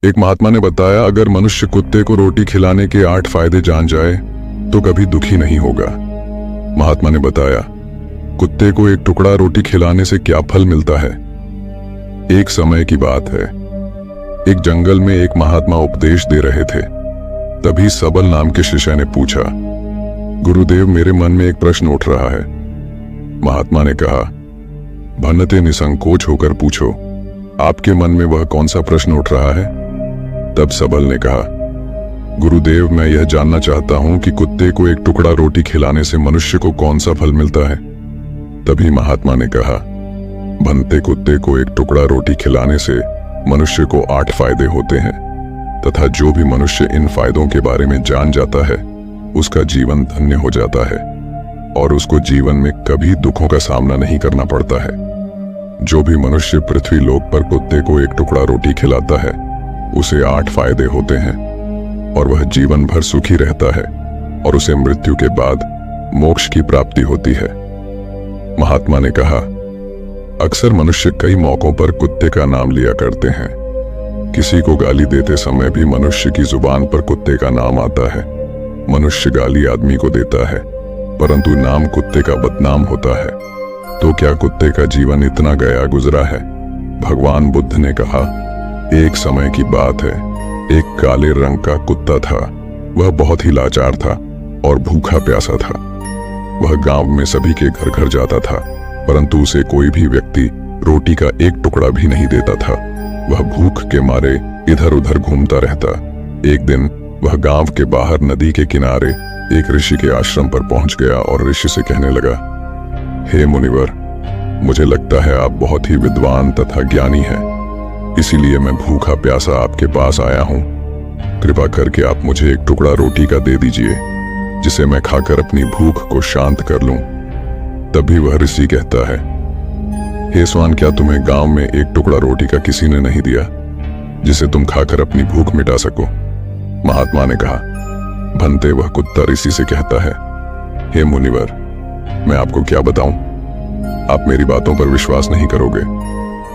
एक महात्मा ने बताया, अगर मनुष्य कुत्ते को रोटी खिलाने के 8 फायदे जान जाए तो कभी दुखी नहीं होगा। महात्मा ने बताया, कुत्ते को एक टुकड़ा रोटी खिलाने से क्या फल मिलता है। एक समय की बात है, एक जंगल में एक महात्मा उपदेश दे रहे थे। तभी सबल नाम के शिष्य ने पूछा, गुरुदेव, मेरे मन में एक प्रश्न उठ रहा है। महात्मा ने कहा, भन्नते निसंकोच होकर पूछो, आपके मन में वह कौन सा प्रश्न उठ रहा है। तब सबल ने कहा, गुरुदेव, मैं यह जानना चाहता हूं कि कुत्ते को एक टुकड़ा रोटी खिलाने से मनुष्य को कौन सा फल मिलता है। तभी महात्मा ने कहा, भन्नते, कुत्ते को एक टुकड़ा रोटी खिलाने से मनुष्य को 8 फायदे होते हैं तथा जो भी मनुष्य इन फायदों के बारे में जान जाता है उसका जीवन धन्य हो जाता है और उसको जीवन में कभी दुखों का सामना नहीं करना पड़ता है। जो भी मनुष्य पृथ्वी लोक पर कुत्ते को एक टुकड़ा रोटी खिलाता है उसे 8 फायदे होते हैं और वह जीवन भर सुखी रहता है और उसे मृत्यु के बाद मोक्ष की प्राप्ति होती है। महात्मा ने कहा, अक्सर मनुष्य कई मौकों पर कुत्ते का नाम लिया करते हैं। किसी को गाली देते समय भी मनुष्य की जुबान पर कुत्ते का नाम आता है। मनुष्य गाली आदमी को देता है परंतु नाम कुत्ते का बदनाम होता है। तो क्या कुत्ते का जीवन इतना गया गुजरा है। भगवान बुद्ध ने कहा, एक समय की बात है, एक काले रंग का कुत्ता था। वह बहुत ही लाचार था और भूखा प्यासा था। वह गांव में सभी के घर घर जाता था परंतु उसे कोई भी व्यक्ति रोटी का एक टुकड़ा भी नहीं देता था। वह भूख के मारे इधर उधर घूमता रहता। एक दिन वह गांव के बाहर नदी के किनारे एक ऋषि के आश्रम पर पहुंच गया और ऋषि से कहने लगा, हे मुनिवर, मुझे लगता है आप बहुत ही विद्वान तथा ज्ञानी हैं, इसीलिए मैं भूखा प्यासा आपके पास आया हूं। कृपा करके आप मुझे एक टुकड़ा रोटी का दे दीजिए जिसे मैं खाकर अपनी भूख को शांत कर लूं। तभी वह ऋषि कहता है, हे स्वान, क्या तुम्हें गांव में एक टुकड़ा रोटी का किसी ने नहीं दिया जिसे तुम खाकर अपनी भूख मिटा सको। महात्मा ने कहा, भन्नते, वह कुत्ता ऋषि से कहता है, हे मुनिवर, मैं आपको क्या बताऊं, आप मेरी बातों पर विश्वास नहीं करोगे।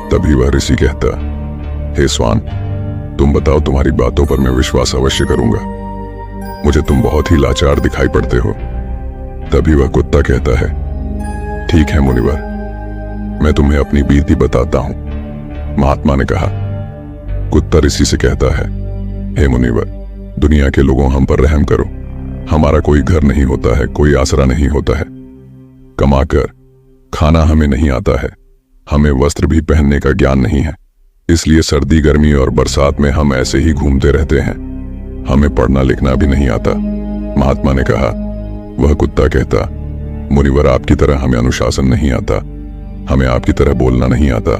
तभी वह ऋषि कहता, हे स्वान, तुम बताओ, तुम्हारी बातों पर मैं विश्वास अवश्य करूंगा। मुझे तुम बहुत ही लाचार दिखाई पड़ते हो। तभी वह कुत्ता कहता है, ठीक है मुनिवर, मैं तुम्हें अपनी बीती बताता हूं। महात्मा ने कहा, कुत्ता ऋषि से कहता है, हे मुनिवर, दुनिया के लोगों, हम पर रहम करो। हमारा कोई घर नहीं होता है, कोई आसरा नहीं होता है। कमाकर खाना हमें नहीं आता है। हमें वस्त्र भी पहनने का ज्ञान नहीं है, इसलिए सर्दी, गर्मी और बरसात में हम ऐसे ही घूमते रहते हैं। हमें पढ़ना लिखना भी नहीं आता। महात्मा ने कहा, वह कुत्ता कहता, मुनिवर, आपकी तरह हमें अनुशासन नहीं आता, हमें आपकी तरह बोलना नहीं आता।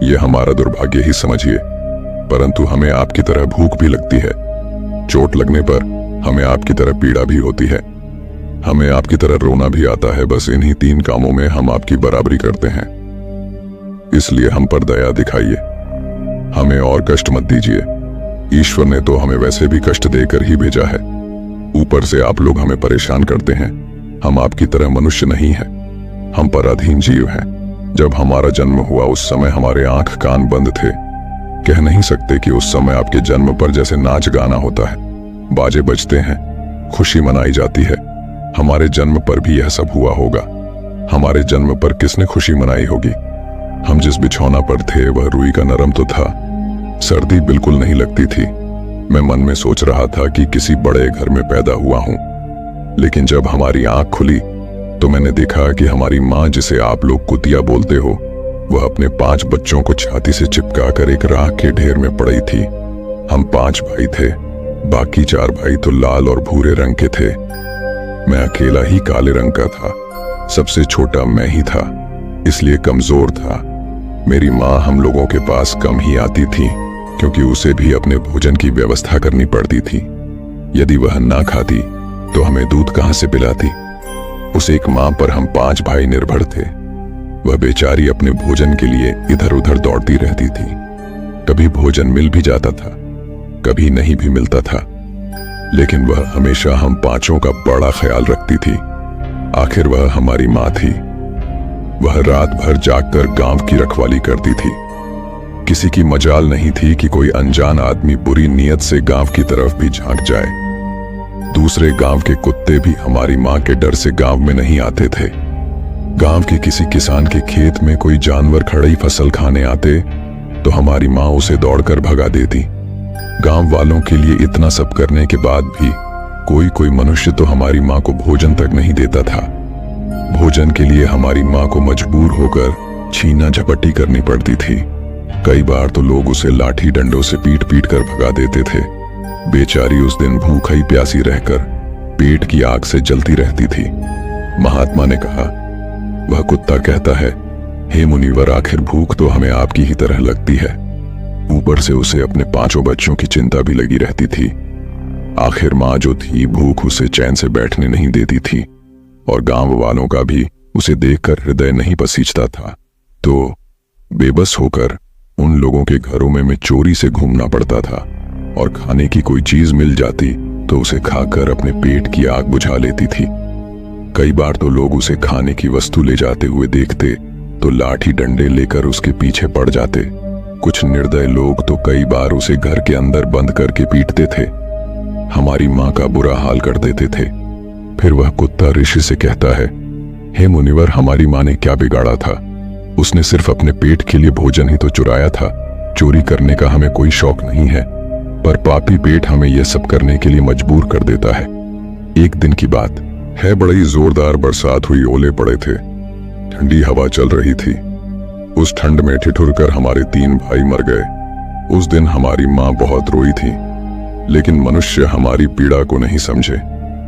यह हमारा दुर्भाग्य ही समझिए, परंतु हमें आपकी तरह भूख भी लगती है। चोट लगने पर हमें आपकी तरह पीड़ा भी होती है। हमें आपकी तरह रोना भी आता है। बस इन्हीं 3 कामों में हम आपकी बराबरी करते हैं, इसलिए हम पर दया दिखाइए। हमें और कष्ट मत दीजिए। ईश्वर ने तो हमें वैसे भी कष्ट देकर ही भेजा है, ऊपर से आप लोग हमें परेशान करते हैं। हम आपकी तरह मनुष्य नहीं हैं, हम पराधीन जीव हैं। जब हमारा जन्म हुआ उस समय हमारे आंख कान बंद थे। कह नहीं सकते कि उस समय आपके जन्म पर जैसे नाच गाना होता है, बाजे बजते हैं, खुशी मनाई जाती है। हमारे जन्म पर भी यह सब हुआ होगा। हमारे जन्म पर किसने खुशी मनाई होगी। हम जिस बिछौना पर थे वह रुई का नरम तो था, सर्दी बिल्कुल नहीं लगती थी। मैं मन में सोच रहा था कि किसी बड़े घर में पैदा हुआ हूं, लेकिन जब हमारी आंख खुली तो मैंने देखा कि हमारी माँ, जिसे आप लोग कुतिया बोलते हो, वह अपने 5 बच्चों को छाती से चिपका कर एक राख के ढेर में पड़ी थी। हम 5 भाई थे, बाकी 4 भाई तो लाल और भूरे रंग के थे। मैं अकेला ही काले रंग का था। सबसे छोटा मैं ही था, इसलिए कमजोर था। मेरी माँ हम लोगों के पास कम ही आती थी क्योंकि उसे भी अपने भोजन की व्यवस्था करनी पड़ती थी। यदि वह ना खाती तो हमें दूध कहां से पिलाती। उस एक माँ पर हम 5 भाई निर्भर थे। वह बेचारी अपने भोजन के लिए इधर उधर दौड़ती रहती थी। कभी भोजन मिल भी जाता था, कभी नहीं भी मिलता था, लेकिन वह हमेशा हम 5 का बड़ा ख्याल रखती थी। आखिर वह हमारी माँ थी। वह रात भर जागकर गांव की रखवाली करती थी। किसी की मजाल नहीं थी कि कोई अनजान आदमी बुरी नीयत से गांव की तरफ भी झांक जाए। दूसरे गांव के कुत्ते भी हमारी मां के डर से गांव में नहीं आते थे। गांव के किसी किसान के खेत में कोई जानवर खड़ी फसल खाने आते तो हमारी मां उसे दौड़कर भगा देती। गांव वालों के लिए इतना सब करने के बाद भी कोई मनुष्य तो हमारी मां को भोजन तक नहीं देता था। भोजन के लिए हमारी मां को मजबूर होकर छीना झपटी करनी पड़ती थी। कई बार तो लोग उसे लाठी डंडों से पीट पीट कर भगा देते थे। बेचारी उस दिन भूखी प्यासी रहकर पेट की आग से जलती रहती थी। महात्मा ने कहा, वह कुत्ता कहता है, हे मुनिवर, आखिर भूख तो हमें आपकी ही तरह लगती है। ऊपर से उसे अपने 5 बच्चों की चिंता भी लगी रहती थी। आखिर मां जो थी, भूख उसे चैन से बैठने नहीं देती थी और गांव वालों का भी उसे देखकर हृदय नहीं पसीजता था। तो बेबस होकर उन लोगों के घरों में चोरी से घूमना पड़ता था और खाने की कोई चीज मिल जाती तो उसे खाकर अपने पेट की आग बुझा लेती थी। कई बार तो लोग उसे खाने की वस्तु ले जाते हुए देखते तो लाठी डंडे लेकर उसके पीछे पड़ जाते। कुछ निर्दय लोग तो कई बार उसे घर के अंदर बंद करके पीटते थे। हमारी मां का बुरा हाल कर देते थे। फिर वह कुत्ता ऋषि से कहता है, हे मुनिवर, हमारी मां ने क्या बिगाड़ा था? उसने सिर्फ अपने पेट के लिए भोजन ही तो चुराया था। चोरी करने का हमें कोई शौक नहीं है, पर पापी पेट हमें यह सब करने के लिए मजबूर कर देता है। एक दिन की बात है, बड़ी जोरदार बरसात हुई, ओले पड़े थे, ठंडी हवा चल रही थी। उस ठंड में ठिठुर कर हमारे 3 भाई मर गए। उस दिन हमारी मां बहुत रोई थी, लेकिन मनुष्य हमारी पीड़ा को नहीं समझे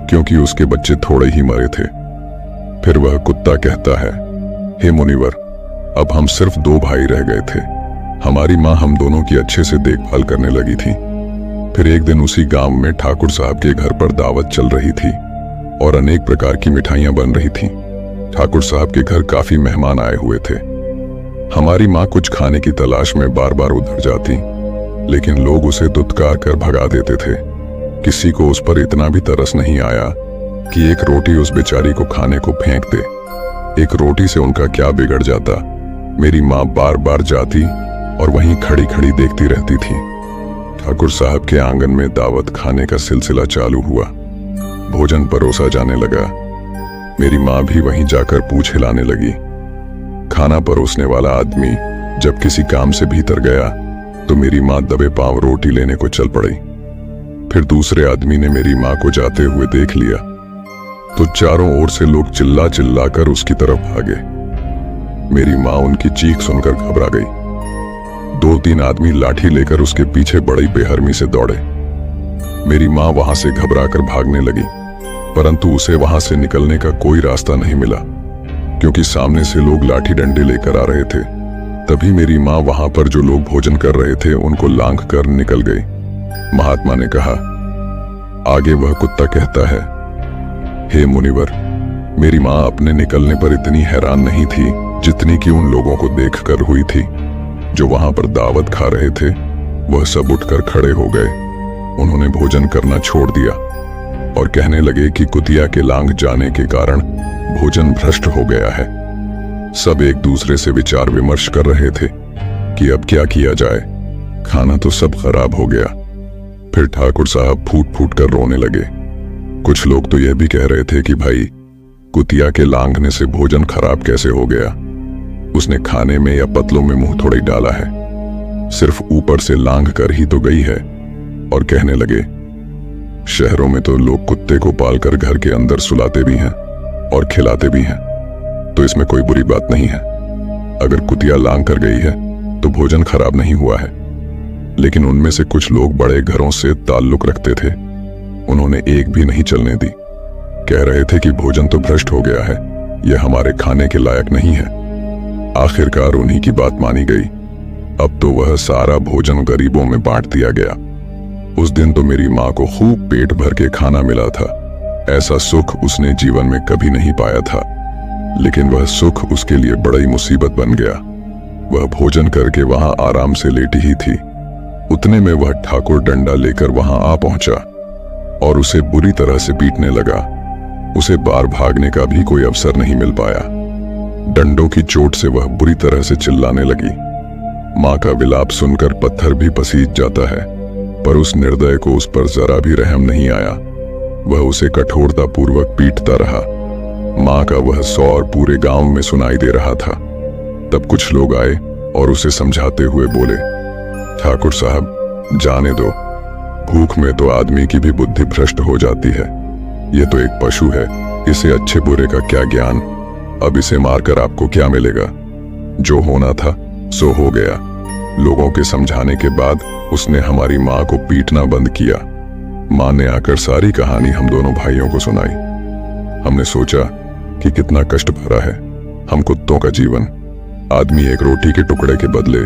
क्योंकि उसके बच्चे थोड़े ही मरे थे। फिर वह कुत्ता कहता है, हे मुनिवर, अब हम सिर्फ 2 भाई रह गए थे। हमारी मां हम दोनों की अच्छे से देखभाल करने लगी थी। फिर एक दिन उसी गांव में ठाकुर साहब के घर पर दावत चल रही थी और अनेक प्रकार की मिठाइयां बन रही थी। ठाकुर साहब के घर काफी मेहमान आए हुए थे। हमारी मां कुछ खाने की तलाश में बार बार उधर जाती, लेकिन लोग उसे दुत्कार कर भगा देते थे। किसी को उस पर इतना भी तरस नहीं आया कि एक रोटी उस बेचारी को खाने को फेंक दे। एक रोटी से उनका क्या बिगड़ जाता। मेरी मां बार बार जाती और वहीं खड़ी खड़ी देखती रहती थी। ठाकुर साहब के आंगन में दावत खाने का सिलसिला चालू हुआ। भोजन परोसा जाने लगा। मेरी मां भी वहीं जाकर पूछ हिलाने लगी। खाना परोसने वाला आदमी जब किसी काम से भीतर गया तो मेरी मां दबे पांव रोटी लेने को चल पड़ी। फिर दूसरे आदमी ने मेरी मां को जाते हुए देख लिया तो चारों ओर से लोग चिल्ला चिल्ला कर उसकी तरफ भागे। मेरी मां उनकी चीख सुनकर घबरा गई। 2-3 आदमी लाठी लेकर उसके पीछे बड़ी बेहरमी से दौड़े। मेरी मां वहां से घबराकर भागने लगी, परंतु उसे वहां से निकलने का कोई रास्ता नहीं मिला क्योंकि सामने से लोग लाठी डंडे लेकर आ रहे थे। तभी मेरी मां वहां पर जो लोग भोजन कर रहे थे उनको लांघ कर निकल गई। महात्मा ने कहा, आगे वह कुत्ता कहता है, हे मुनिवर, मेरी मां अपने निकलने पर इतनी हैरान नहीं थी जितनी कि उन लोगों को देखकर हुई थी जो वहां पर दावत खा रहे थे। वह सब उठकर खड़े हो गए। उन्होंने भोजन करना छोड़ दिया और कहने लगे कि कुतिया के लांघ जाने के कारण भोजन भ्रष्ट हो गया है। सब एक दूसरे से विचार विमर्श कर रहे थे कि अब क्या किया जाए, खाना तो सब खराब हो गया। फिर ठाकुर साहब फूट फूट कर रोने लगे। कुछ लोग तो यह भी कह रहे थे कि भाई, कुतिया के लांघने से भोजन खराब कैसे हो गया? उसने खाने में या पतलों में मुंह थोड़ी डाला है, सिर्फ ऊपर से लांघ कर ही तो गई है। और कहने लगे, शहरों में तो लोग कुत्ते को पालकर घर के अंदर सुलाते भी हैं और खिलाते भी हैं, तो इसमें कोई बुरी बात नहीं है। अगर कुतिया लांघ कर गई है तो भोजन खराब नहीं हुआ है। लेकिन उनमें से कुछ लोग बड़े घरों से ताल्लुक रखते थे, उन्होंने एक भी नहीं चलने दी। कह रहे थे कि भोजन तो भ्रष्ट हो गया है, यह हमारे खाने के लायक नहीं है। आखिरकार उन्हीं की बात मानी गई। अब तो वह सारा भोजन गरीबों में बांट दिया गया। उस दिन तो मेरी मां को खूब पेट भर के खाना मिला था। ऐसा सुख उसने जीवन में कभी नहीं पाया था, लेकिन वह सुख उसके लिए बड़ी मुसीबत बन गया। वह भोजन करके वहां आराम से लेटी ही थी, उतने में वह ठाकुर डंडा लेकर वहां आ पहुंचा और उसे बुरी तरह से पीटने लगा। उसे बाहर भागने का भी कोई अवसर नहीं मिल पाया। डंडों की चोट से वह बुरी तरह से चिल्लाने लगी। माँ का विलाप सुनकर पत्थर भी पसीज जाता है, पर उस निर्दय को उस पर जरा भी रहम नहीं आया। वह उसे कठोरता पूर्वक पीटता रहा। माँ का वह सौर पूरे गांव में सुनाई दे रहा था। तब कुछ लोग आए और उसे समझाते हुए बोले, ठाकुर साहब, जाने दो, भूख में तो आदमी की भी बुद्धि भ्रष्ट हो जाती है। ये तो एक पशु है, इसे अच्छे बुरे का क्या ज्ञान। अब इसे मारकर आपको क्या मिलेगा? जो होना था सो हो गया। लोगों के समझाने के बाद उसने हमारी माँ को पीटना बंद किया। माँ ने आकर सारी कहानी हम दोनों भाइयों को सुनाई। हमने सोचा कि कितना कष्ट भरा है हम कुत्तों का जीवन। आदमी एक रोटी के टुकड़े के बदले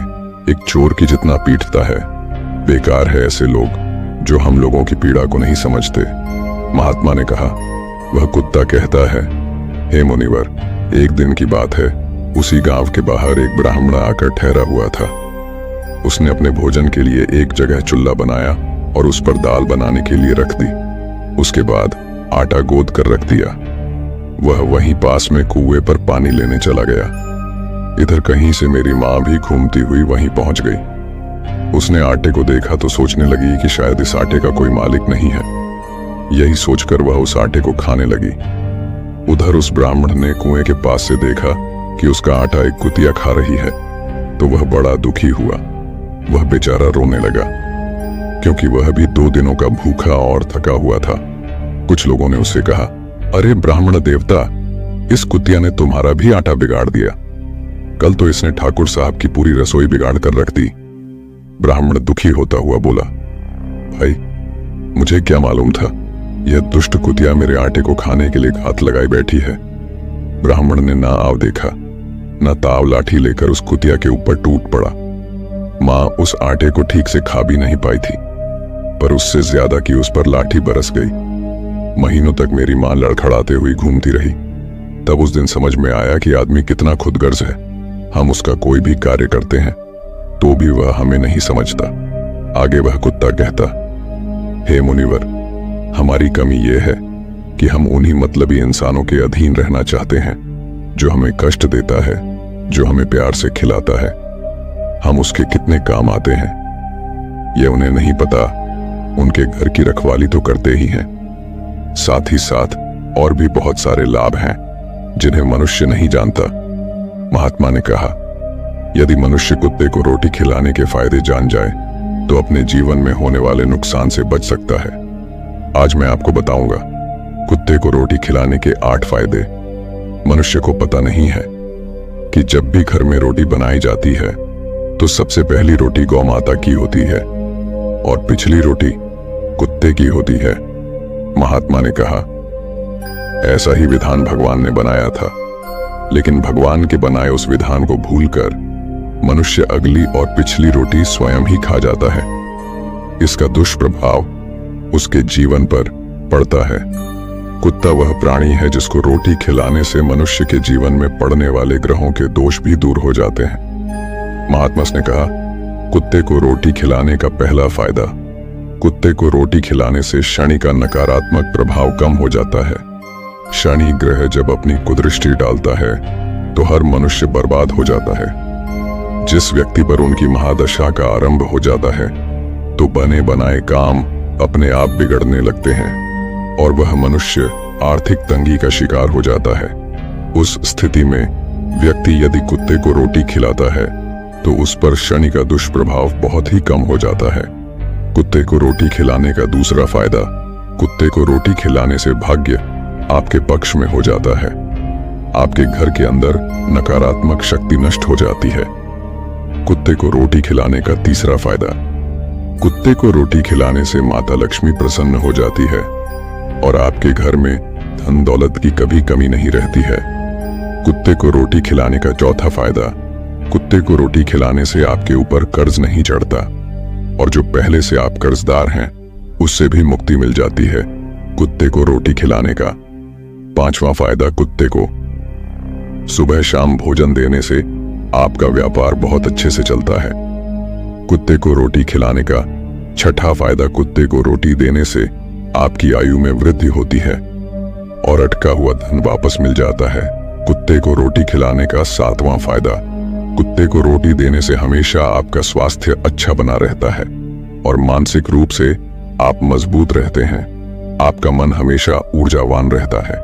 एक चोर की जितना पीटता है। बेकार है ऐसे लोग जो हम लोगों की पीड़ा को नहीं समझते। महात्मा ने कहा, वह कुत्ता कहता है, हे मुनिवर, एक दिन की बात है, उसी गांव के बाहर एक ब्राह्मण आकर ठहरा हुआ था। उसने अपने भोजन के लिए एक जगह चूल्हा बनाया और उस पर दाल बनाने के लिए रख दी। उसके बाद आटा गोद कर रख दिया। वह वहीं पास में कुएं पर पानी लेने चला गया। इधर कहीं से मेरी माँ भी घूमती हुई वहीं पहुंच गई। उसने आटे को देखा तो सोचने लगी कि शायद इस आटे का कोई मालिक नहीं है। यही सोचकर वह उस आटे को खाने लगी। उधर उस ब्राह्मण ने कुएं के पास से देखा कि उसका आटा एक कुतिया खा रही है, तो वह बड़ा दुखी हुआ। वह बेचारा रोने लगा, क्योंकि वह भी 2 दिनों का भूखा और थका हुआ था। कुछ लोगों ने उससे कहा, अरे ब्राह्मण देवता, इस कुतिया ने तुम्हारा भी आटा बिगाड़ दिया। कल तो इसने ठाकुर साहब की पूरी रसोई बिगाड़ कर रख दी। ब्राह्मण दुखी होता हुआ बोला, भाई, मुझे क्या मालूम था, यह दुष्ट कुतिया मेरे आटे को खाने के लिए घात लगाई बैठी है। ब्राह्मण ने ना आव देखा, ना ताव लाठी लेकर उस कुतिया के ऊपर टूट पड़ा। माँ उस आटे को ठीक से खा भी नहीं पाई थी, पर उससे ज्यादा की उस पर लाठी बरस गई। महीनों तक मेरी माँ लड़खड़ाते हुई घूमती रही। तब उस दिन समझ में आया कि आदमी कितना खुदगर्ज है। हम उसका कोई भी कार्य करते हैं तो भी वह हमें नहीं समझता। आगे वह कुत्ता कहता, हे मुनिवर, हमारी कमी यह है कि हम उन्हीं मतलबी इंसानों के अधीन रहना चाहते हैं जो हमें कष्ट देता है, जो हमें प्यार से खिलाता है। हम उसके कितने काम आते हैं यह उन्हें नहीं पता। उनके घर की रखवाली तो करते ही हैं, साथ ही साथ और भी बहुत सारे लाभ हैं जिन्हें मनुष्य नहीं जानता। महात्मा ने कहा, यदि मनुष्य कुत्ते को रोटी खिलाने के फायदे जान जाए तो अपने जीवन में होने वाले नुकसान से बच सकता है। आज मैं आपको बताऊंगा कुत्ते को रोटी खिलाने के 8 फायदे। मनुष्य को पता नहीं है कि जब भी घर में रोटी बनाई जाती है तो सबसे पहली रोटी गौ माता की होती है और पिछली रोटी कुत्ते की होती है। महात्मा ने कहा, ऐसा ही विधान भगवान ने बनाया था, लेकिन भगवान के बनाए उस विधान को भूलकर मनुष्य अगली और पिछली रोटी स्वयं ही खा जाता है। इसका दुष्प्रभाव उसके जीवन पर पड़ता है। कुत्ता वह प्राणी है जिसको रोटी खिलाने से मनुष्य के जीवन में पड़ने वाले ग्रहों के दोष भी दूर हो जाते हैं। महात्मा ने कहा, कुत्ते को रोटी खिलाने का पहला फायदा, कुत्ते को रोटी खिलाने से शनि का नकारात्मक प्रभाव कम हो जाता है। शनि ग्रह जब अपनी कुदृष्टि डालता है तो हर मनुष्य बर्बाद हो जाता है। जिस व्यक्ति पर उनकी महादशा का आरंभ हो जाता है तो बने बनाए काम अपने आप बिगड़ने लगते हैं और वह मनुष्य आर्थिक तंगी का शिकार हो जाता है। उस स्थिति में व्यक्ति यदि कुत्ते को रोटी खिलाता है तो उस पर शनि का दुष्प्रभाव बहुत ही कम हो जाता है। कुत्ते को रोटी खिलाने का दूसरा फायदा, कुत्ते को रोटी खिलाने से भाग्य आपके पक्ष में हो जाता है। आपके घर के अंदर नकारात्मक शक्ति नष्ट हो जाती है। कुत्ते को रोटी खिलाने का तीसरा फायदा, कुत्ते को रोटी खिलाने से माता लक्ष्मी प्रसन्न हो जाती है और आपके घर में धन दौलत की कभी कमी नहीं रहती है। कुत्ते को रोटी खिलाने का चौथा फायदा, कुत्ते को रोटी खिलाने से आपके ऊपर कर्ज नहीं चढ़ता और जो पहले से आप कर्जदार हैं उससे भी मुक्ति मिल जाती है कुत्ते को रोटी खिलाने का। पांचवा फायदा, कुत्ते को सुबह शाम भोजन देने से आपका व्यापार बहुत अच्छे से चलता है। कुत्ते को रोटी खिलाने का छठा फायदा, कुत्ते को रोटी देने से आपकी आयु में वृद्धि होती है और अटका हुआ धन वापस मिल जाता है। कुत्ते को रोटी खिलाने का सातवां फायदा, कुत्ते को रोटी देने से हमेशा आपका स्वास्थ्य अच्छा बना रहता है और मानसिक रूप से आप मजबूत रहते हैं। आपका मन हमेशा ऊर्जावान रहता है।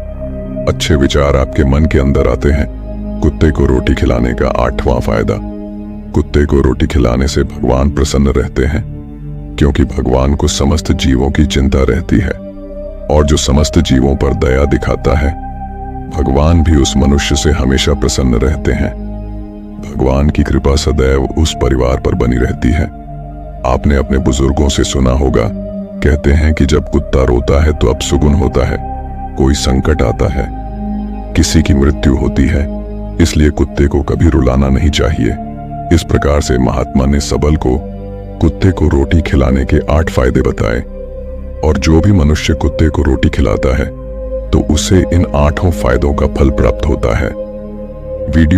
अच्छे विचार आपके मन के अंदर आते हैं। कुत्ते को रोटी खिलाने का 8वां फायदा। कुत्ते को रोटी खिलाने से भगवान प्रसन्न रहते हैं, क्योंकि भगवान को समस्त जीवों की चिंता रहती है और जो समस्त जीवों पर दया दिखाता है, भगवान भी उस मनुष्य से हमेशा प्रसन्न रहते हैं। भगवान की कृपा सदैव उस परिवार पर बनी रहती है। आपने अपने बुजुर्गों से सुना होगा, कहते हैं कि जब कुत्ता रोता है तो अपशुगुन होता है, कोई संकट आता है, किसी की मृत्यु होती है। इसलिए कुत्ते को कभी रुलाना नहीं चाहिए। इस प्रकार से महात्मा ने सबल को कुत्ते को रोटी खिलाने के 8 फायदे बताए और जो भी मनुष्य कुत्ते को रोटी खिलाता है तो उसे इन 8 फायदों का फल प्राप्त होता है। वीडियो